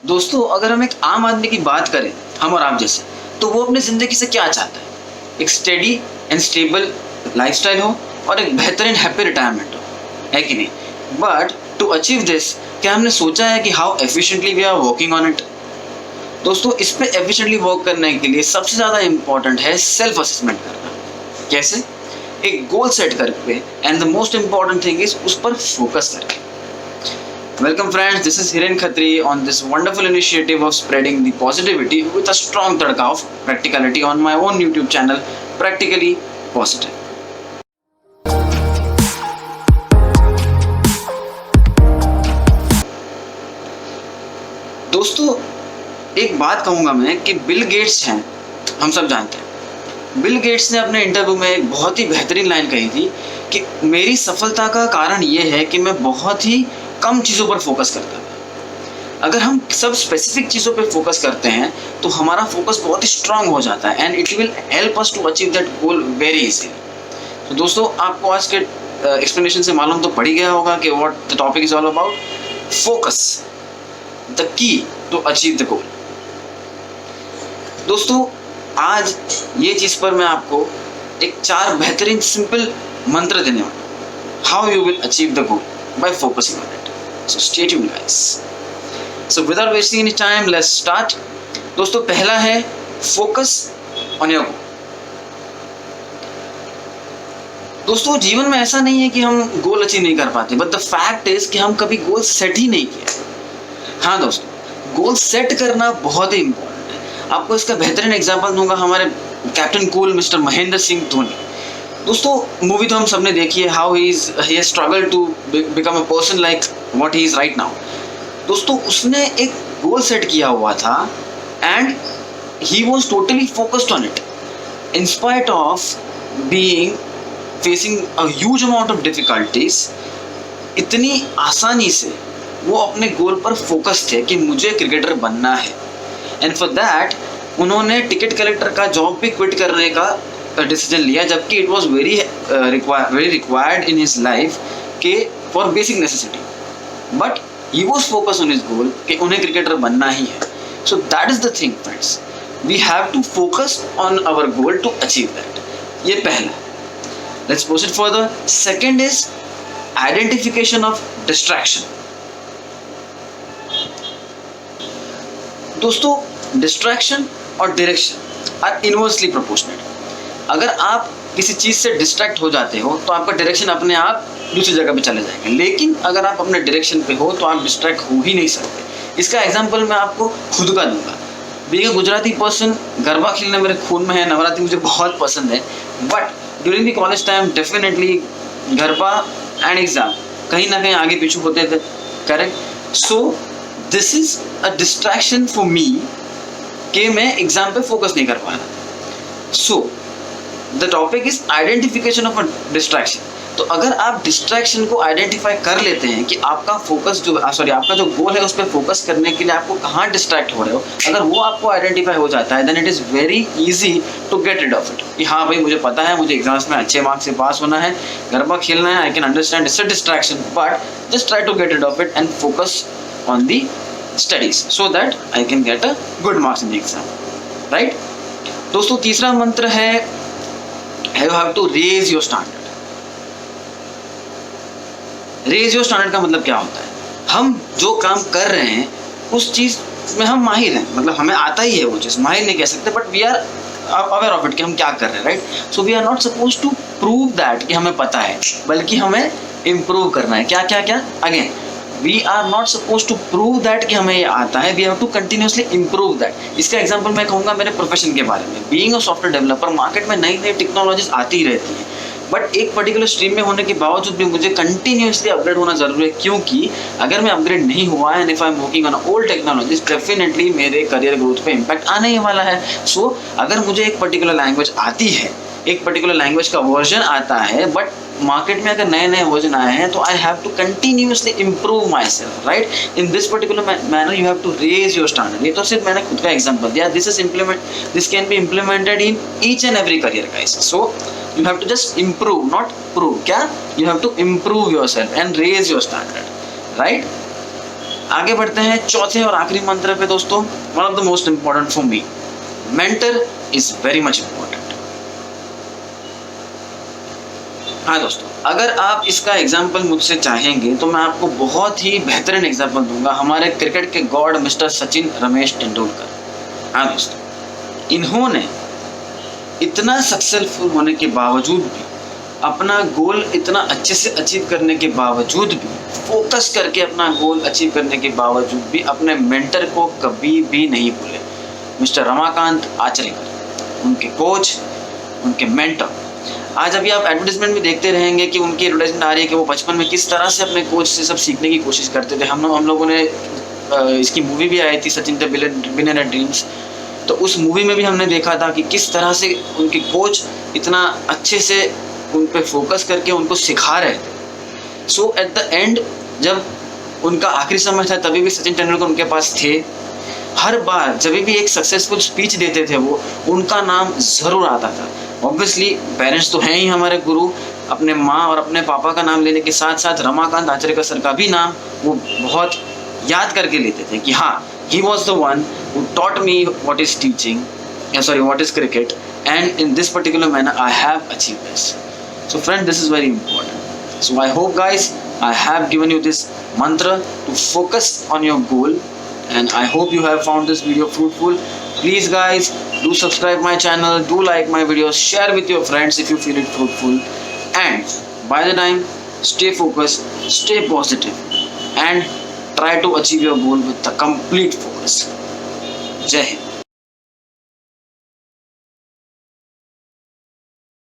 दोस्तों, अगर हम एक आम आदमी की बात करें, हम और आप जैसे, तो वो अपनी ज़िंदगी से क्या चाहता है? एक स्टेडी एंड स्टेबल लाइफ़स्टाइल हो और एक बेहतरीन हैप्पी रिटायरमेंट हो, है कि नहीं? बट टू अचीव दिस, क्या हमने सोचा है कि how efficiently we are working on it? दोस्तों, इस पे एफिशिएंटली वर्क करने के लिए सबसे ज़्यादा इम्पोर्टेंट है सेल्फ असेसमेंट करना। कैसे? एक गोल सेट करके and the most important thing is उस पर फोकस करके। Welcome friends, this is Hiren Khatri on this wonderful initiative of spreading the positivity with a strong tadka of practicality on my own YouTube channel, Practically Positive. दोस्तों, एक बात कहूँगा मैं कि Bill Gates हैं, हम सब जानते हैं। बिल गेट्स ने अपने इंटरव्यू में एक बहुत ही बेहतरीन लाइन कही थी कि मेरी सफलता का कारण ये है कि मैं बहुत ही कम चीज़ों पर फोकस करता है। अगर हम सब स्पेसिफिक चीज़ों पर फोकस करते हैं तो हमारा फोकस बहुत ही स्ट्रांग हो जाता है and it will help us to achieve that goal very easily. तो दोस्तों, आपको आज के एक्सप्लेनेशन से मालूम तो पड़ ही गया होगा कि what the topic is all about. Focus, the key to achieve the goal. दोस्तों, आज ये चीज़ पर मैं आपको एक 4 बेहतरीन सिंपल मंत्र देने वाला हूँ, how you will achieve the goal by focusing on it. So stay tuned guys. So without wasting any time, let's start. दोस्तों, पहला है focus on your goal. दोस्तों, जीवन में ऐसा नहीं है कि हम गोल अचीव नहीं कर पाते, बट द फैक्ट इज कि हम कभी गोल सेट ही नहीं किया। हाँ दोस्तों, गोल सेट करना बहुत ही इंपॉर्टेंट है। आपको इसका बेहतरीन एग्जांपल दूंगा, हमारे captain cool mister Mahendra Singh Dhoni. दोस्तों, मूवी तो हम सबने देखी है, how he has struggle to become a person like what he is right now. दोस्तों, उसने एक गोल सेट किया हुआ था and he was totally focused on it in spite of being facing a huge amount of difficulties. इतनी आसानी से वो अपने गोल पर फोकस थे कि मुझे क्रिकेटर बनना है एंड फॉर दैट उन्होंने टिकट कलेक्टर का जॉब भी क्विट करने का डिसीजन लिया, जबकि it was very required in his life के for basic necessity, but he was focus on his goal कि उन्हें क्रिकेटर बनना ही है। So that is the thing friends, we have to focus on our goal to achieve that. ये पहला। Let's proceed further. Second is identification of distraction. दोस्तों, distraction और direction are inversely proportional. अगर आप किसी चीज़ से डिस्ट्रैक्ट हो जाते हो तो आपका डायरेक्शन अपने आप दूसरी जगह पे चले जाएंगे, लेकिन अगर आप अपने डायरेक्शन पे हो तो आप डिस्ट्रैक्ट हो ही नहीं सकते। इसका एग्जांपल मैं आपको खुद का दूंगा। Being a Gujarati person, garba खेलना मेरे खून में है, नवरात्रि मुझे बहुत पसंद है, but during the college time definitely garba and exam कहीं ना कहीं आगे पीछे होते थे, correct? So this is a distraction for me कि मैं एग्जाम पे फोकस नहीं कर पा रहा। So the topic is identification of a distraction. तो अगर आप डिस्ट्रैक्शन को आइडेंटिफाई कर लेते हैं कि आपका फोकस आपका जो गोल है उस पर फोकस करने के लिए आपको कहाँ डिस्ट्रैक्ट हो रहे हो, अगर वो आपको आइडेंटिफाई हो जाता है, then it is very easy to get rid of it. कि हाँ भाई, मुझे पता है मुझे एग्जाम्स में अच्छे मार्क्स से पास होना है, गरबा खेलना है, I can understand it's a distraction, but just try to get rid of it and focus on the studies so that I can get a good marks in the exam, right? दोस्तों, तीसरा मंत्र है you have to raise your standard. Raise your standard का मतलब क्या होता है? हम जो काम कर रहे हैं उस चीज़ में हम माहिर हैं, मतलब हमें आता ही है वो चीज़, माहिर नहीं कह सकते, but we are aware of it कि हम क्या कर रहे हैं, right? So we are not suppose to prove that कि हमें पता है, बल्कि हमें इम्प्रूव करना है। क्या क्या क्या? Again, we are not suppose to prove that कि हमें ये आता है, we have to continuously improve that. इसका एग्जांपल मैं कहूँगा मेरे प्रोफेशन के बारे में। Being a software developer, market में नई नई टेक्नोलॉजीज आती ही रहती हैं, बट एक पर्टिकुलर स्ट्रीम में होने के बावजूद भी मुझे कंटिन्यूसली अपग्रेड होना जरूरी है, क्योंकि अगर मैं अपग्रेड नहीं हुआ and if I am working on old technologies, definitely मेरे करियर ग्रोथ पे इम्पैक्ट आने ही वाला है। सो अगर मुझे एक पर्टिकुलर लैंग्वेज आती है, एक पर्टिकुलर लैंग्वेज का वर्जन आता है, बट मार्केट में अगर नए नए वर्जन आए हैं, तो I have to continuously improve myself, right? In this particular manner you have to raise your standard. ये तो सिर्फ मैंने खुद का एग्जाम्पल दिया, this can be implemented in each and every career guys. So you have to just improve, not prove. क्या? You have to improve yourself and raise your standard, right? आगे बढ़ते हैं चौथे और आखिरी मंत्र पे दोस्तों। One of the most important for me, mentor is very much important. हाँ दोस्तों, अगर आप इसका एग्जाम्पल मुझसे चाहेंगे तो मैं आपको बहुत ही बेहतरीन एग्जाम्पल दूंगा, हमारे क्रिकेट के गॉड मिस्टर सचिन रमेश तेंदुलकर। हाँ दोस्तों, इन्होंने इतना सक्सेसफुल होने के बावजूद भी, अपना गोल इतना अच्छे से अचीव करने के बावजूद भी, फोकस करके अपना गोल अचीव करने के बावजूद भी अपने मेंटर को कभी भी नहीं भूले। मिस्टर रमाकांत आचरेकर, उनके कोच, उनके मेंटर। आज अभी आप एडवर्टाइजमेंट में देखते रहेंगे कि उनकी एडवर्टाइजमेंट आ रही है कि वो बचपन में किस तरह से अपने कोच से सब सीखने की कोशिश करते थे। हम लोगों ने इसकी मूवी भी आई थी सचिन द बिलियनेयर ड्रीम्स, तो उस मूवी में भी हमने देखा था कि किस तरह से उनके कोच इतना अच्छे से उन पे फोकस करके उनको सिखा रहे थे। सो एट द एंड जब उनका आखिरी समय था तभी भी सचिन तेंदुलकर उनके पास थे। हर बार जब भी एक सक्सेसफुल स्पीच देते थे वो, उनका नाम ज़रूर आता था। ऑब्वियसली पेरेंट्स तो हैं ही हमारे गुरु, अपने माँ और अपने पापा का नाम लेने के साथ साथ रमाकांत आचरेकर सर का भी नाम वो बहुत याद करके लेते थे कि हाँ, he was the one who taught me what is teaching, what is cricket, and in this particular manner I have achieved this. So friend, this is very important. So I hope guys, I have given you this mantra to focus on your goal, and I hope you have found this video fruitful. Please guys, do subscribe my channel, do like my videos, share with your friends if you feel it fruitful, and by the time, stay focused, stay positive, and try to achieve your goal with the complete focus. Jai Hind.